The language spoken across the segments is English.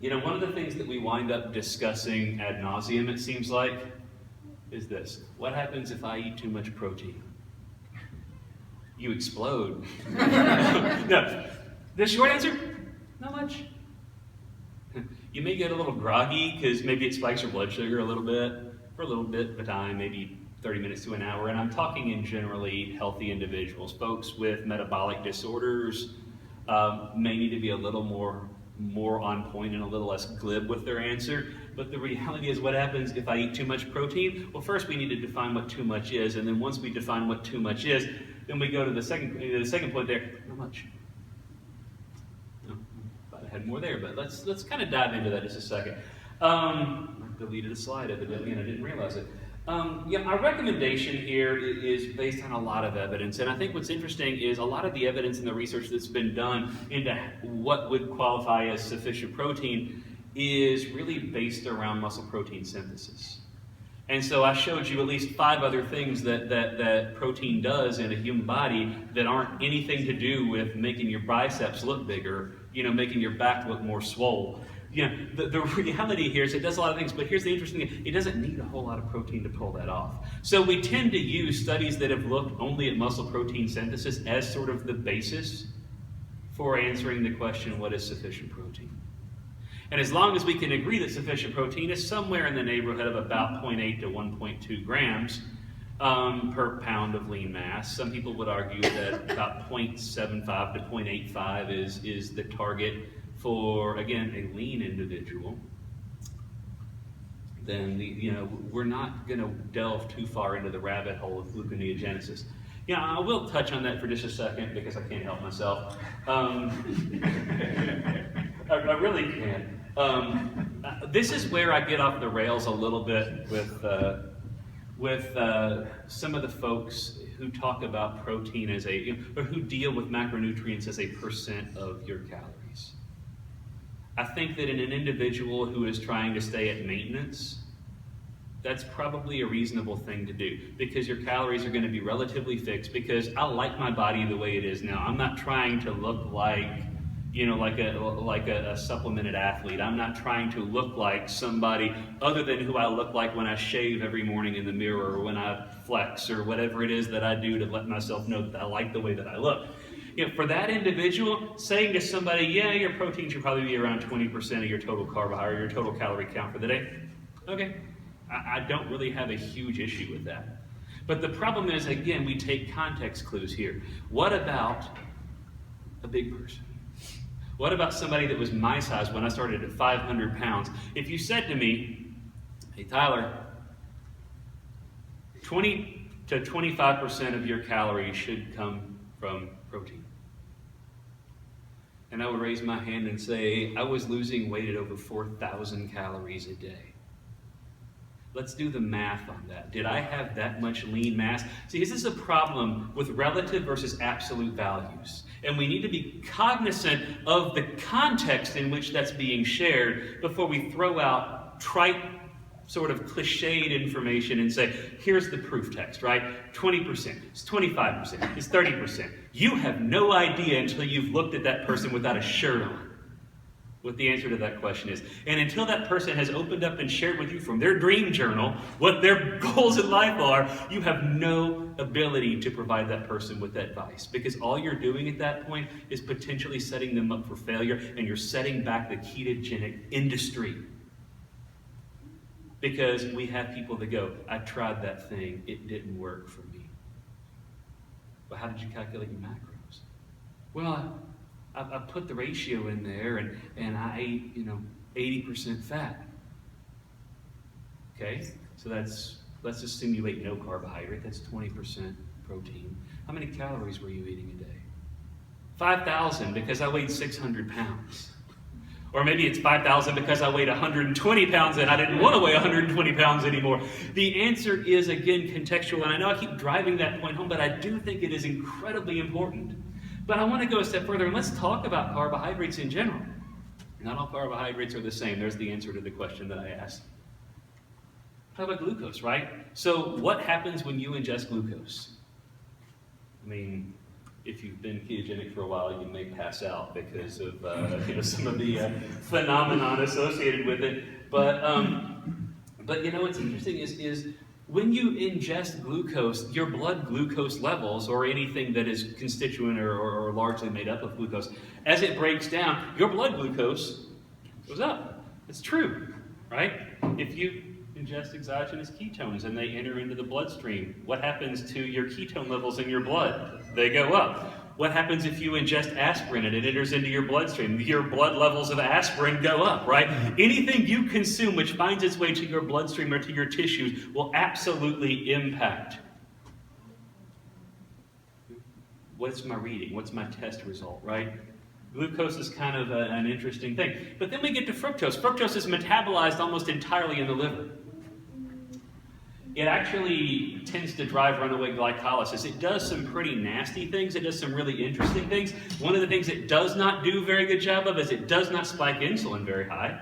You know, one of the things that we wind up discussing ad nauseum, it seems like, is this. What happens if I eat too much protein? You explode. No. The short answer, not much. You may get a little groggy because maybe it spikes your blood sugar a little bit, for a little bit of time, maybe 30 minutes to an hour. And I'm talking in generally healthy individuals. Folks with metabolic disorders may need to be a little more on point and a little less glib with their answer. But the reality is, what happens if I eat too much protein? Well, first we need to define what too much is, and then once we define what too much is, then we go to the second point there. How much? No, thought I had more there, but let's kind of dive into that just a second. I deleted a slide evidently, and I didn't realize it. Yeah, our recommendation here is based on a lot of evidence, and I think what's interesting is a lot of the evidence and the research that's been done into what would qualify as sufficient protein is really based around muscle protein synthesis. And so I showed you at least 5 other things that protein does in a human body that aren't anything to do with making your biceps look bigger, you know, making your back look more swole. You know, the reality here is it does a lot of things, but here's the interesting thing. It doesn't need a whole lot of protein to pull that off. So we tend to use studies that have looked only at muscle protein synthesis as sort of the basis for answering the question, what is sufficient protein? And as long as we can agree that sufficient protein is somewhere in the neighborhood of about 0.8 to 1.2 grams per pound of lean mass, some people would argue that about 0.75 to 0.85 is the target for, again, a lean individual, then we're not going to delve too far into the rabbit hole of gluconeogenesis. I will touch on that for just a second because I can't help myself. I really can't. This is where I get off the rails a little bit with some of the folks who talk about protein as or who deal with macronutrients as a percent of your calories. I think that in an individual who is trying to stay at maintenance, that's probably a reasonable thing to do because your calories are going to be relatively fixed because I like my body the way it is now. I'm not trying to look like, like a supplemented athlete. I'm not trying to look like somebody other than who I look like when I shave every morning in the mirror or when I flex or whatever it is that I do to let myself know that I like the way that I look. For that individual, saying to somebody, yeah, your protein should probably be around 20% of your total carbohydrate, your total calorie count for the day. Okay, I don't really have a huge issue with that. But the problem is, again, we take context clues here. What about a big person? What about somebody that was my size when I started at 500 pounds? If you said to me, hey, Tyler, 20 to 25% of your calories should come from protein. And I would raise my hand and say, I was losing weight at over 4,000 calories a day. Let's do the math on that. Did I have that much lean mass? See, this is a problem with relative versus absolute values. And we need to be cognizant of the context in which that's being shared before we throw out trite, sort of cliched information and say, here's the proof text, right? 20%, it's 25%, it's 30%. You have no idea until you've looked at that person without a shirt on what the answer to that question is. And until that person has opened up and shared with you from their dream journal what their goals in life are, you have no ability to provide that person with advice. Because all you're doing at that point is potentially setting them up for failure, and you're setting back the ketogenic industry. Because we have people that go, I tried that thing, it didn't work for me. Well, how did you calculate your macros? Well, I put the ratio in there and I ate, 80% fat. Okay, so let's assume you ate no carbohydrate, that's 20% protein. How many calories were you eating a day? 5,000 because I weighed 600 pounds. Or maybe it's 5,000 because I weighed 120 pounds and I didn't want to weigh 120 pounds anymore. The answer is, again, contextual. And I know I keep driving that point home, but I do think it is incredibly important. But I want to go a step further and let's talk about carbohydrates in general. Not all carbohydrates are the same. There's the answer to the question that I asked. How about glucose, right? So what happens when you ingest glucose? if you've been ketogenic for a while, you may pass out because of some of the phenomenon associated with it. But what's interesting is when you ingest glucose, your blood glucose levels, or anything that is constituent or largely made up of glucose, as it breaks down, your blood glucose goes up. It's true, right? If you ingest exogenous ketones and they enter into the bloodstream, what happens to your ketone levels in your blood? They go up. What happens if you ingest aspirin and it enters into your bloodstream? Your blood levels of aspirin go up, right? Anything you consume which finds its way to your bloodstream or to your tissues will absolutely impact. What's my reading? What's my test result, right? Glucose is kind of an interesting thing. But then we get to fructose. Fructose is metabolized almost entirely in the liver. It actually tends to drive runaway glycolysis. It does some pretty nasty things. It does some really interesting things. One of the things it does not do a very good job of is it does not spike insulin very high.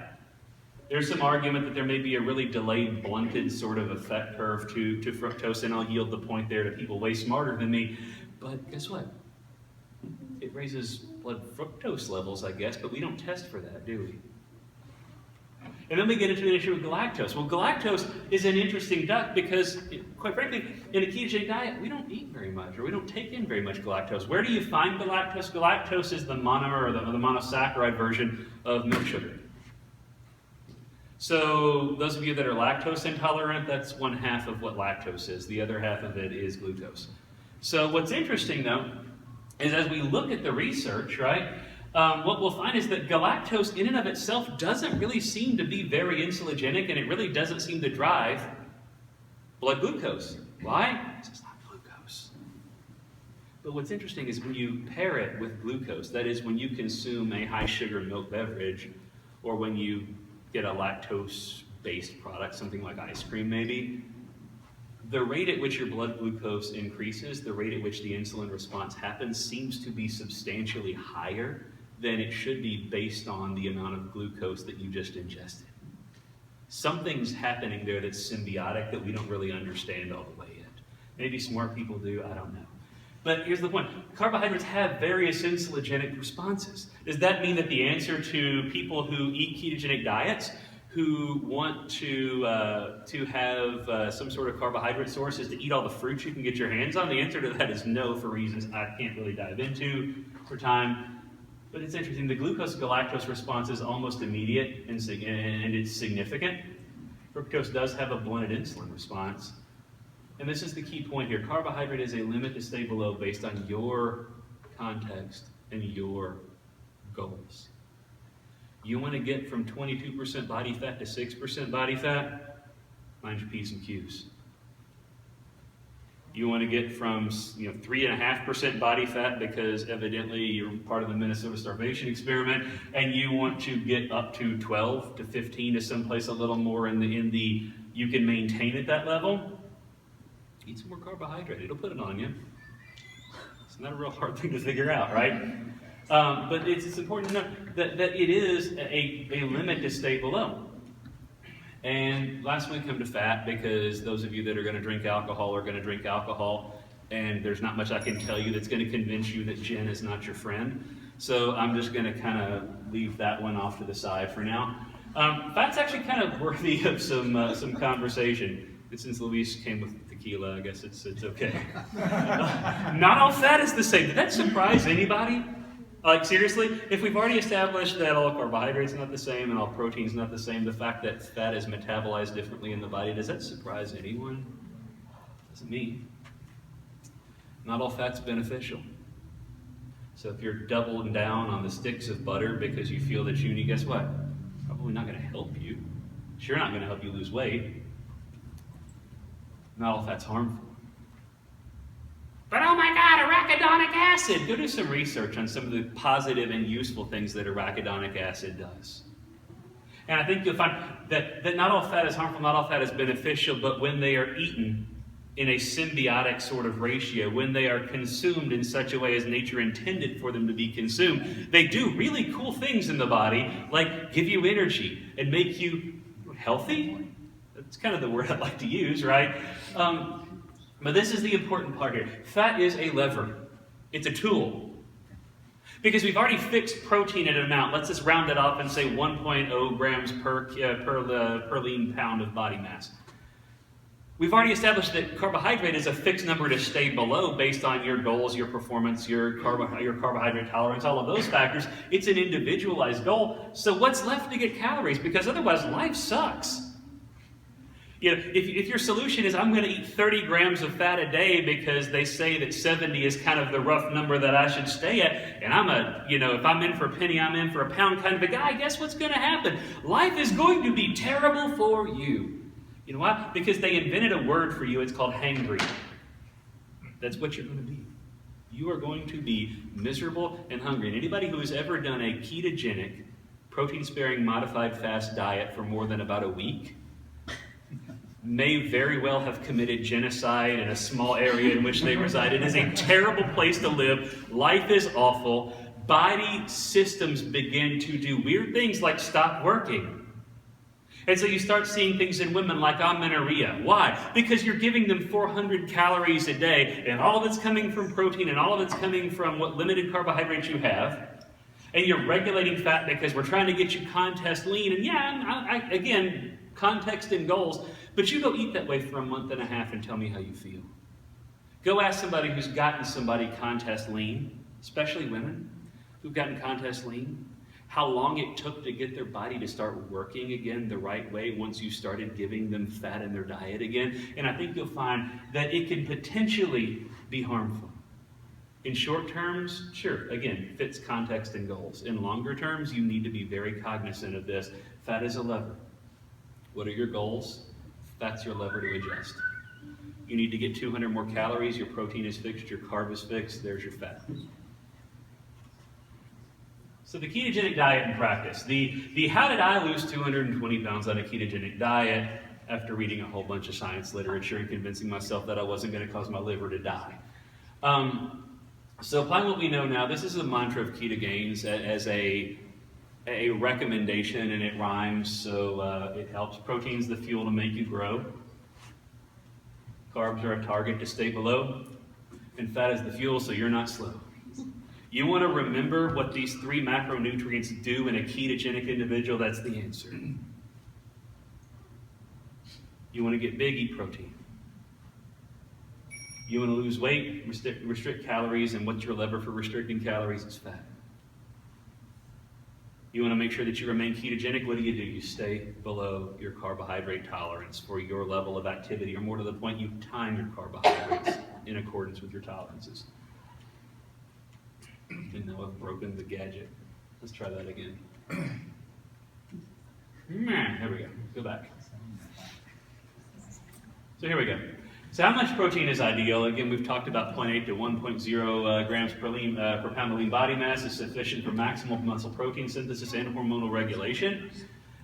There's some argument that there may be a really delayed, blunted sort of effect curve to fructose, and I'll yield the point there to people way smarter than me. But guess what? It raises blood fructose levels, I guess, but we don't test for that, do we? And then we get into the issue of galactose. Well, galactose is an interesting duck because, quite frankly, in a ketogenic diet, we don't eat very much, or we don't take in very much galactose. Where do you find galactose? Galactose is the monomer, or the monosaccharide version of milk sugar. So those of you that are lactose intolerant, that's one half of what lactose is. The other half of it is glucose. So what's interesting, though, is as we look at the research, right, what we'll find is that galactose in and of itself doesn't really seem to be very insulinogenic, and it really doesn't seem to drive blood glucose. Why? Because it's not glucose. But what's interesting is when you pair it with glucose, that is when you consume a high sugar milk beverage, or when you get a lactose-based product, something like ice cream maybe, the rate at which your blood glucose increases, the rate at which the insulin response happens, seems to be substantially higher than it should be based on the amount of glucose that you just ingested. Something's happening there that's symbiotic that we don't really understand all the way yet. Maybe smart people do, I don't know. But here's the point. Carbohydrates have various insulinogenic responses. Does that mean that the answer to people who eat ketogenic diets, who want to have some sort of carbohydrate source, is to eat all the fruits you can get your hands on? The answer to that is no, for reasons I can't really dive into for time. But it's interesting, the glucose-galactose response is almost immediate and it's significant. Fructose does have a blunted insulin response. And this is the key point here. Carbohydrate is a limit to stay below based on your context and your goals. You want to get from 22% body fat to 6% body fat? Mind your P's and Q's. You want to get from 3.5% body fat because evidently you're part of the Minnesota starvation experiment, and you want to get up to 12 to 15 to someplace a little more in the you can maintain at that level. Eat some more carbohydrate. It'll put it on you. It's not a real hard thing to figure out, right? But it's important to know that it is a limit to stay below. And last we come to fat, because those of you that are going to drink alcohol are going to drink alcohol, and there's not much I can tell you that's going to convince you that gin is not your friend. So I'm just going to kind of leave that one off to the side for now. Fat's actually kind of worthy of some conversation. And since Luis came with tequila, I guess it's okay. Not all fat is the same. Did that surprise anybody? Like, seriously, if we've already established that all carbohydrates are not the same and all proteins not the same, the fact that fat is metabolized differently in the body, does that surprise anyone? Doesn't me. Not all fat's beneficial. So if you're doubling down on the sticks of butter because you feel that you need, guess what? Probably not going to help you. Sure not going to help you lose weight. Not all fat's harmful. But oh my God, arachidonic acid! Go do some research on some of the positive and useful things that arachidonic acid does. And I think you'll find that not all fat is harmful, not all fat is beneficial, but when they are eaten in a symbiotic sort of ratio, when they are consumed in such a way as nature intended for them to be consumed, they do really cool things in the body, like give you energy and make you healthy. That's kind of the word I like to use, right? But this is the important part here. Fat is a lever. It's a tool. Because we've already fixed protein at an amount. Let's just round it off and say 1.0 grams per lean pound of body mass. We've already established that carbohydrate is a fixed number to stay below based on your goals, your performance, your carbohydrate tolerance, all of those factors. It's an individualized goal. So what's left to get calories? Because otherwise life sucks. You know, if your solution is I'm going to eat 30 grams of fat a day because they say that 70 is kind of the rough number that I should stay at, and if I'm in for a penny, I'm in for a pound kind of a guy, guess what's going to happen? Life is going to be terrible for you. You know why? Because they invented a word for you. It's called hangry. That's what you're going to be. You are going to be miserable and hungry. And anybody who has ever done a ketogenic, protein-sparing, modified fast diet for more than about a week may very well have committed genocide in a small area in which they reside. It is a terrible place to live. Life is awful. Body systems begin to do weird things like stop working. And so you start seeing things in women like amenorrhea. Why? Because you're giving them 400 calories a day, and all of it's coming from protein, and all of it's coming from what limited carbohydrates you have. And you're regulating fat because we're trying to get you contest lean. And yeah, again, context and goals. But you go eat that way for a month and a half and tell me how you feel. Go ask somebody who's gotten somebody contest lean, especially women who've gotten contest lean, how long it took to get their body to start working again the right way once you started giving them fat in their diet again. And I think you'll find that it can potentially be harmful. In short terms, sure, again, fits context and goals. In longer terms, you need to be very cognizant of this. Fat is a lever. What are your goals? Fat's your lever to adjust. You need to get 200 more calories, your protein is fixed, your carb is fixed, there's your fat. So the ketogenic diet in practice. The how did I lose 220 pounds on a ketogenic diet after reading a whole bunch of science literature and convincing myself that I wasn't going to cause my liver to die. So applying what we know now, this is the mantra of Ketogains as a recommendation, and it rhymes, so it helps. Protein's the fuel to make you grow. Carbs are a target to stay below. And fat is the fuel, so you're not slow. You want to remember what these 3 macronutrients do in a ketogenic individual? That's the answer. You want to get big, eat protein. You want to lose weight, restrict calories, and what's your lever for restricting calories? It's fat. You want to make sure that you remain ketogenic. What do? You stay below your carbohydrate tolerance for your level of activity, or more to the point, you time your carbohydrates in accordance with your tolerances. And now I've broken the gadget. Let's try that again. There we go. Go back. So here we go. So how much protein is ideal? Again, we've talked about 0.8 to 1.0 grams per pound of lean body mass is sufficient for maximal muscle protein synthesis and hormonal regulation.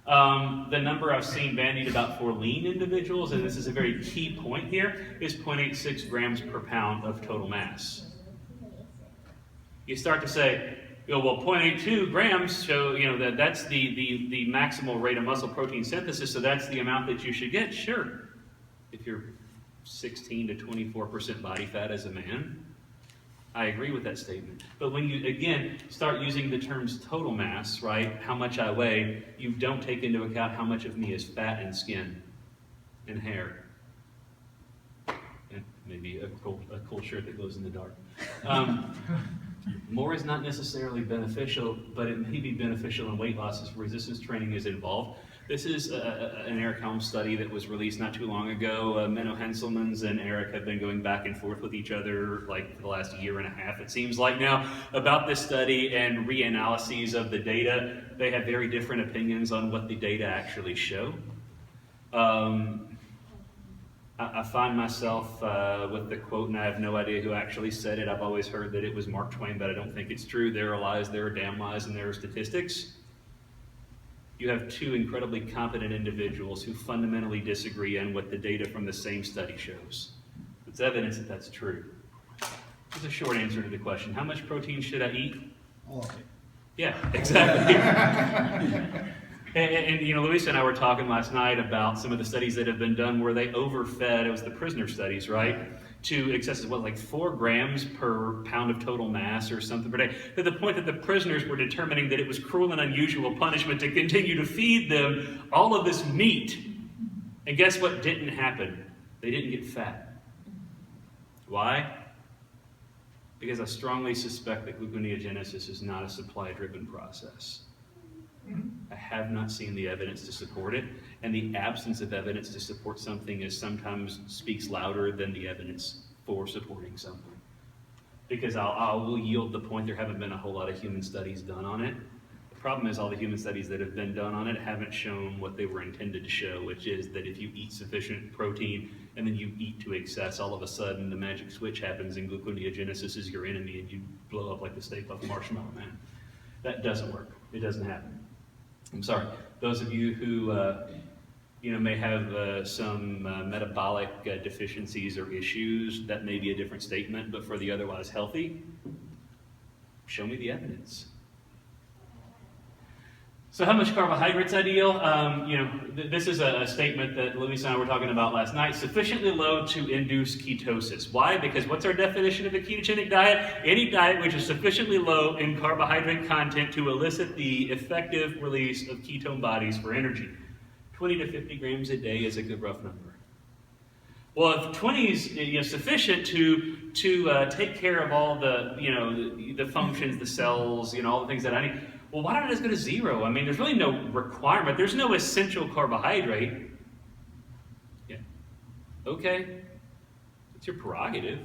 The number I've seen bandied about for lean individuals, and this is a very key point here, is 0.86 grams per pound of total mass. You start to say, well, 0.82 grams show, that's the maximal rate of muscle protein synthesis, so that's the amount that you should get. Sure, if you're 16 to 24% body fat as a man, I agree with that statement. But when you, again, start using the terms total mass, right, how much I weigh, you don't take into account how much of me is fat and skin and hair. And maybe a cool shirt that glows in the dark. More is not necessarily beneficial, but it may be beneficial in weight loss if resistance training is involved. This is an Eric Helms study that was released not too long ago. Menno Henselmans and Eric have been going back and forth with each other like for the last year and a half, it seems like now, about this study and reanalyses of the data. They have very different opinions on what the data actually show. I find myself with the quote, and I have no idea who actually said it. I've always heard that it was Mark Twain, but I don't think it's true. There are lies, there are damn lies, and there are statistics. You have 2 incredibly competent individuals who fundamentally disagree on what the data from the same study shows. It's evidence that that's true. Here's a short answer to the question. How much protein should I eat? All of it. Yeah, exactly. And Luis and I were talking last night about some of the studies that have been done where they overfed, it was the prisoner studies, right? To excesses, like 4 grams per pound of total mass or something per day, to the point that the prisoners were determining that it was cruel and unusual punishment to continue to feed them all of this meat. And guess what didn't happen? They didn't get fat. Why? Because I strongly suspect that gluconeogenesis is not a supply-driven process. I have not seen the evidence to support it, and the absence of evidence to support something is sometimes speaks louder than the evidence for supporting something. Because I will yield the point there haven't been a whole lot of human studies done on it. The problem is all the human studies that have been done on it haven't shown what they were intended to show, which is that if you eat sufficient protein and then you eat to excess, all of a sudden the magic switch happens and gluconeogenesis is your enemy and you blow up like the Stay Puft Marshmallow Man. That doesn't work. It doesn't happen. I'm sorry. Those of you who may have some metabolic deficiencies or issues, that may be a different statement, but for the otherwise healthy, show me the evidence. So how much carbohydrates ideal? This is a statement that Luis and I were talking about last night. Sufficiently low to induce ketosis. Why? Because what's our definition of a ketogenic diet? Any diet which is sufficiently low in carbohydrate content to elicit the effective release of ketone bodies for energy. 20 to 50 grams a day is a good rough number. Well, if 20 is sufficient to take care of all the functions, the cells, all the things that I need. Well, why don't I just go to 0? I mean, there's really no requirement. There's no essential carbohydrate. Yeah. Okay. It's your prerogative.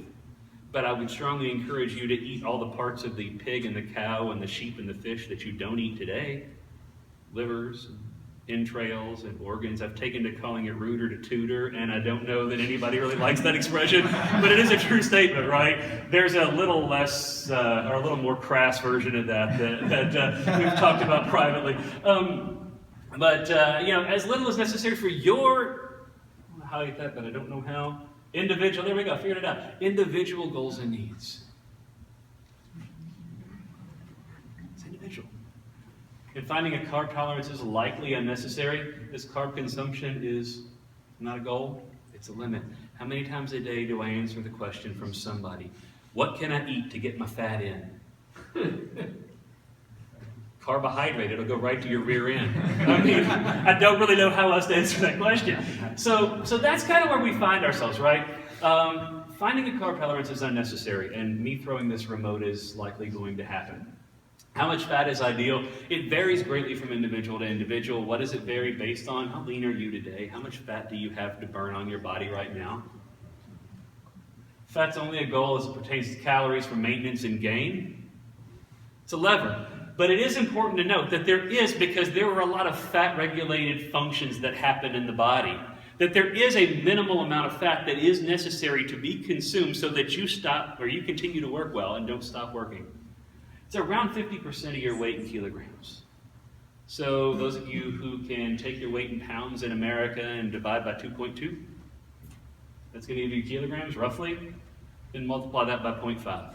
But I would strongly encourage you to eat all the parts of the pig and the cow and the sheep and the fish that you don't eat today. Livers, entrails, and organs. I've taken to calling it rooter to tutor, and I don't know that anybody really likes that expression, but it is a true statement, right? There's a little less, or a little more crass version of that we've talked about privately. As little as necessary for your, how do you that, but I don't know how, individual, there we go, figured it out, individual goals and needs. It's individual. And finding a carb tolerance is likely unnecessary. This carb consumption is not a goal, it's a limit. How many times a day do I answer the question from somebody, what can I eat to get my fat in? Carbohydrate, it'll go right to your rear end. I mean, I don't really know how else to answer that question. So that's kind of where we find ourselves, right? Finding a carb tolerance is unnecessary, and me throwing this remote is likely going to happen. How much fat is ideal? It varies greatly from individual to individual. What does it vary based on? How lean are you today? How much fat do you have to burn on your body right now? Fat's only a goal as it pertains to calories for maintenance and gain. It's a lever. But it is important to note that because there are a lot of fat-regulated functions that happen in the body, that there is a minimal amount of fat that is necessary to be consumed so that you stop or you continue to work well and don't stop working. It's around 50% of your weight in kilograms. So those of you who can take your weight in pounds in America and divide by 2.2, that's going to give you kilograms roughly, then multiply that by 0.5.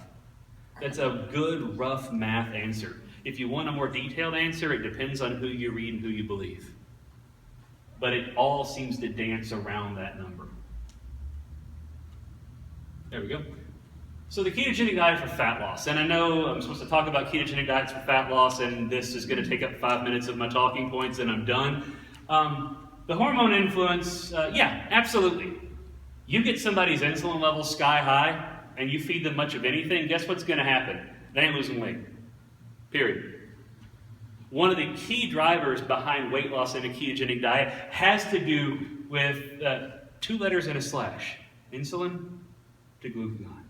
That's a good rough math answer. If you want a more detailed answer, it depends on who you read and who you believe. But it all seems to dance around that number. There we go. So the ketogenic diet for fat loss, and I know I'm supposed to talk about ketogenic diets for fat loss, and this is going to take up 5 minutes of my talking points, and I'm done. The hormone influence, yeah, absolutely. You get somebody's insulin levels sky high, and you feed them much of anything, guess what's going to happen? They ain't losing weight. Period. One of the key drivers behind weight loss in a ketogenic diet has to do with 2 letters and a slash. Insulin to glucagon.